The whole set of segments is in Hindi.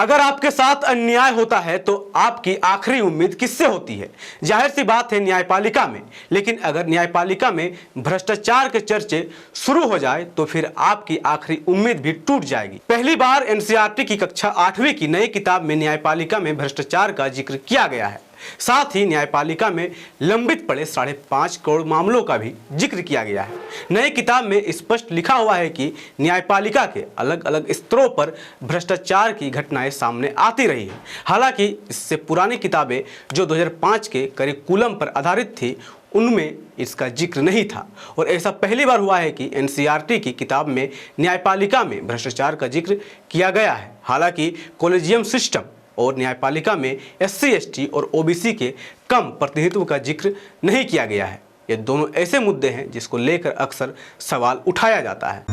अगर आपके साथ अन्याय होता है तो आपकी आखिरी उम्मीद किससे होती है? जाहिर सी बात है न्यायपालिका में। लेकिन अगर न्यायपालिका में भ्रष्टाचार के चर्चे शुरू हो जाए तो फिर आपकी आखिरी उम्मीद भी टूट जाएगी। पहली बार एनसीईआरटी की कक्षा 8वीं की नई किताब में न्यायपालिका में भ्रष्टाचार का जिक्र किया गया है। साथ ही न्यायपालिका में लंबित पड़े 5.5 करोड़ मामलों का भी जिक्र किया गया है। नई किताब में स्पष्ट लिखा हुआ है कि न्यायपालिका के अलग अलग स्तरों पर भ्रष्टाचार की घटनाएं सामने आती रही है। हालांकि इससे पुरानी किताबें जो 2005 के करिकुलम पर आधारित थी उनमें इसका जिक्र नहीं था और ऐसा पहली बार हुआ है कि एनसीईआरटी की किताब में न्यायपालिका में भ्रष्टाचार का जिक्र किया गया है। हालांकि कॉलेजियम सिस्टम और न्यायपालिका में SC ST और OBC के कम प्रतिनिधित्व का जिक्र नहीं किया गया है। ये दोनों ऐसे मुद्दे हैं जिसको लेकर अक्सर सवाल उठाया जाता है।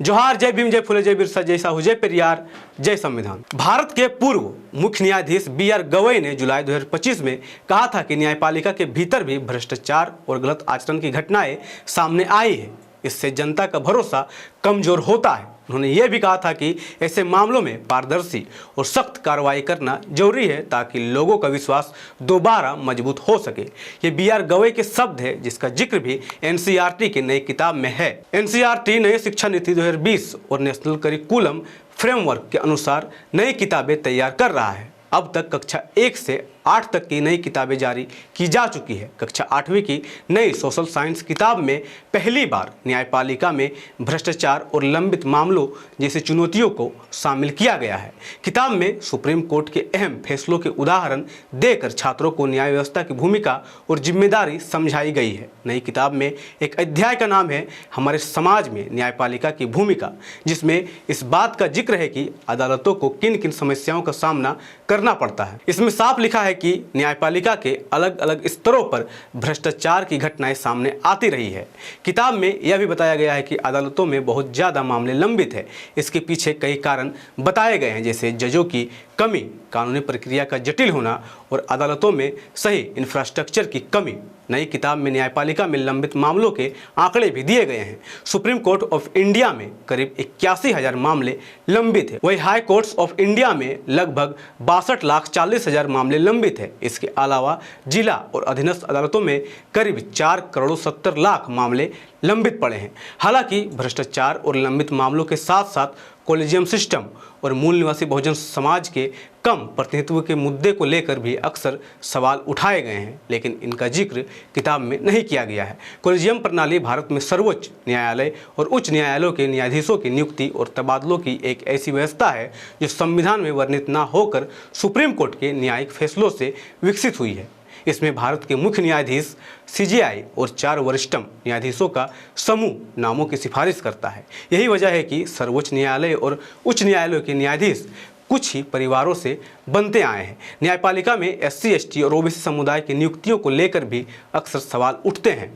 जोहार, जय भीम, जय फुले, जय बिरसा, जय साहू, जय पेरियार, जय संविधान। भारत के पूर्व मुख्य न्यायाधीश BR गवई ने जुलाई 2025 में कहा था कि न्यायपालिका के भीतर भी भ्रष्टाचार और गलत आचरण की घटनाएं सामने आई है। इससे जनता का भरोसा कमजोर होता है। उन्होंने ये भी कहा था कि ऐसे मामलों में पारदर्शी और सख्त कार्रवाई करना जरूरी है ताकि लोगों का विश्वास दोबारा मजबूत हो सके। ये BR गवई के शब्द है जिसका जिक्र भी एनसीईआरटी की नई किताब में है। एनसीईआरटी नई शिक्षा नीति 2020 और नेशनल करिकुलम फ्रेमवर्क के अनुसार नई किताबें तैयार कर रहा है। अब तक कक्षा 1 से 8 तक की नई किताबें जारी की जा चुकी है। कक्षा 8वीं की नई सोशल साइंस किताब में पहली बार न्यायपालिका में भ्रष्टाचार और लंबित मामलों जैसी चुनौतियों को शामिल किया गया है। किताब में सुप्रीम कोर्ट के अहम फैसलों के उदाहरण देकर छात्रों को न्याय व्यवस्था की भूमिका और जिम्मेदारी समझाई गई है। नई किताब में एक अध्याय का नाम है हमारे समाज में न्यायपालिका की भूमिका, जिसमें इस बात का जिक्र है कि अदालतों को किन किन समस्याओं का सामना करना पड़ता है। इसमें साफ लिखा है कि न्यायपालिका के अलग अलग स्तरों पर भ्रष्टाचार की घटनाएं सामने आती रही है। किताब में यह भी बताया गया है कि अदालतों में बहुत ज़्यादा मामले लंबित है। इसके पीछे कई कारण बताए गए हैं, जैसे जजों की कमी, कानूनी प्रक्रिया का जटिल होना और अदालतों में सही इंफ्रास्ट्रक्चर की कमी। नई किताब में न्यायपालिका में लंबित मामलों के आंकड़े भी दिए गए हैं। सुप्रीम कोर्ट ऑफ इंडिया में करीब 81,000 मामले लंबित है। वही हाई कोर्ट्स ऑफ इंडिया में लगभग 62,40,000 मामले लंबित है। इसके अलावा जिला और अधीनस्थ अदालतों में करीब 4,70,00,000 मामले लंबित पड़े हैं। हालांकि भ्रष्टाचार और लंबित मामलों के साथ साथ कॉलेजियम सिस्टम और मूल निवासी बहुजन समाज के कम प्रतिनिधित्व के मुद्दे को लेकर भी अक्सर सवाल उठाए गए हैं, लेकिन इनका जिक्र किताब में नहीं किया गया है। कॉलेजियम प्रणाली भारत में सर्वोच्च न्यायालय और उच्च न्यायालयों के न्यायाधीशों की नियुक्ति और तबादलों की एक ऐसी व्यवस्था है जो संविधान में वर्णित न होकर सुप्रीम कोर्ट के न्यायिक फैसलों से विकसित हुई है। इसमें भारत के मुख्य न्यायाधीश, CJI और 4 वरिष्ठम न्यायाधीशों का समूह नामों की सिफारिश करता है। यही वजह है कि सर्वोच्च न्यायालय और उच्च न्यायालयों के न्यायाधीश कुछ ही परिवारों से बनते आए हैं। न्यायपालिका में SC ST और OBC समुदाय की नियुक्तियों को लेकर भी अक्सर सवाल उठते हैं।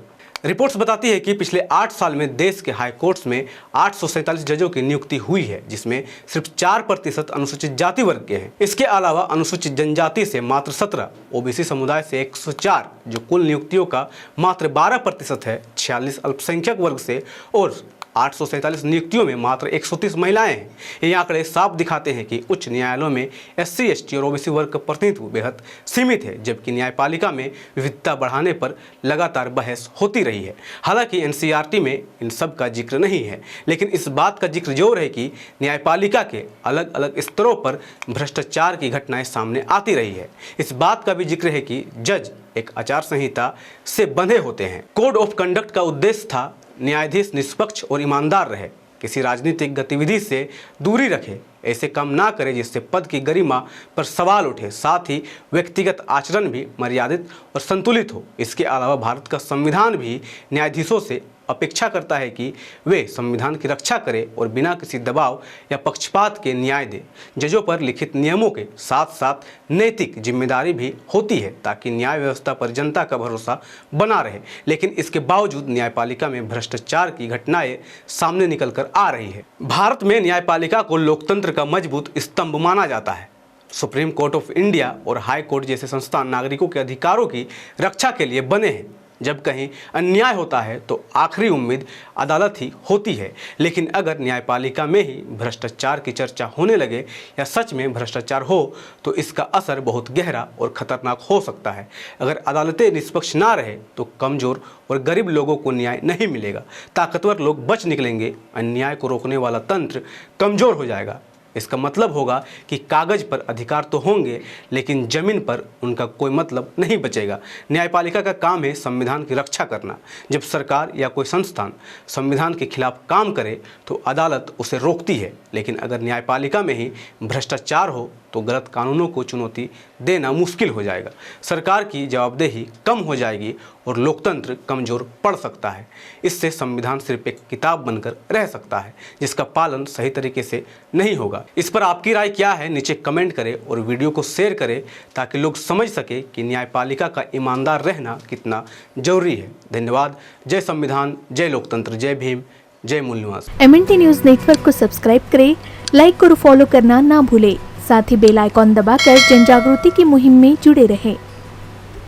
रिपोर्ट्स बताती है कि पिछले 8 साल में देश के हाई कोर्ट्स में 847 जजों की नियुक्ति हुई है, जिसमें सिर्फ 4% अनुसूचित जाति वर्ग के हैं। इसके अलावा अनुसूचित जनजाति से मात्र 17, OBC समुदाय से 104, जो कुल नियुक्तियों का मात्र 12% है, 46 अल्पसंख्यक वर्ग से और 847 नियुक्तियों में मात्र 130 महिलाएं हैं। ये आंकड़े साफ दिखाते हैं कि उच्च न्यायालयों में SC ST और OBC वर्ग का प्रतिनिधित्व बेहद सीमित है, जबकि न्यायपालिका में विविधता बढ़ाने पर लगातार बहस होती रही है। हालांकि एनसीईआरटी में इन सब का जिक्र नहीं है, लेकिन इस बात का जिक्र जरूर है कि न्यायपालिका के अलग अलग स्तरों पर भ्रष्टाचार की घटनाएं सामने आती रही है। इस बात का भी जिक्र है कि जज एक आचार संहिता से बंधे होते हैं। कोड ऑफ कंडक्ट का उद्देश्य था न्यायाधीश निष्पक्ष और ईमानदार रहे, किसी राजनीतिक गतिविधि से दूरी रखे, ऐसे काम ना करे जिससे पद की गरिमा पर सवाल उठे, साथ ही व्यक्तिगत आचरण भी मर्यादित और संतुलित हो। इसके अलावा भारत का संविधान भी न्यायाधीशों से अपेक्षा करता है कि वे संविधान की रक्षा करें और बिना किसी दबाव या पक्षपात के न्याय दें। जजों पर लिखित नियमों के साथ साथ नैतिक जिम्मेदारी भी होती है ताकि न्याय व्यवस्था पर जनता का भरोसा बना रहे। लेकिन इसके बावजूद न्यायपालिका में भ्रष्टाचार की घटनाएं सामने निकल कर आ रही है। भारत में न्यायपालिका को लोकतंत्र का मजबूत स्तंभ माना जाता है। सुप्रीम कोर्ट ऑफ इंडिया और हाई कोर्ट जैसे संस्थान नागरिकों के अधिकारों की रक्षा के लिए बने हैं। जब कहीं अन्याय होता है तो आखिरी उम्मीद अदालत ही होती है। लेकिन अगर न्यायपालिका में ही भ्रष्टाचार की चर्चा होने लगे या सच में भ्रष्टाचार हो तो इसका असर बहुत गहरा और खतरनाक हो सकता है। अगर अदालतें निष्पक्ष ना रहे तो कमज़ोर और गरीब लोगों को न्याय नहीं मिलेगा, ताकतवर लोग बच निकलेंगे, अन्याय को रोकने वाला तंत्र कमज़ोर हो जाएगा। इसका मतलब होगा कि कागज़ पर अधिकार तो होंगे लेकिन ज़मीन पर उनका कोई मतलब नहीं बचेगा। न्यायपालिका का काम है संविधान की रक्षा करना। जब सरकार या कोई संस्थान संविधान के खिलाफ काम करे तो अदालत उसे रोकती है, लेकिन अगर न्यायपालिका में ही भ्रष्टाचार हो तो गलत कानूनों को चुनौती देना मुश्किल हो जाएगा। सरकार की जवाबदेही कम हो जाएगी और लोकतंत्र कमज़ोर पड़ सकता है। इससे संविधान सिर्फ एक किताब बनकर रह सकता है जिसका पालन सही तरीके से नहीं होगा। इस पर आपकी राय क्या है, नीचे कमेंट करें और वीडियो को शेयर करें ताकि लोग समझ सके कि न्यायपालिका का ईमानदार रहना कितना जरूरी है। धन्यवाद। जय संविधान, जय लोकतंत्र, जय भीम, जय मूल निवास। MNT न्यूज़ नेटवर्क को सब्सक्राइब करें, लाइक और फॉलो करना ना भूलें। साथ ही बेल आइकॉन दबाकर जन जागृति की मुहिम में जुड़े रहें।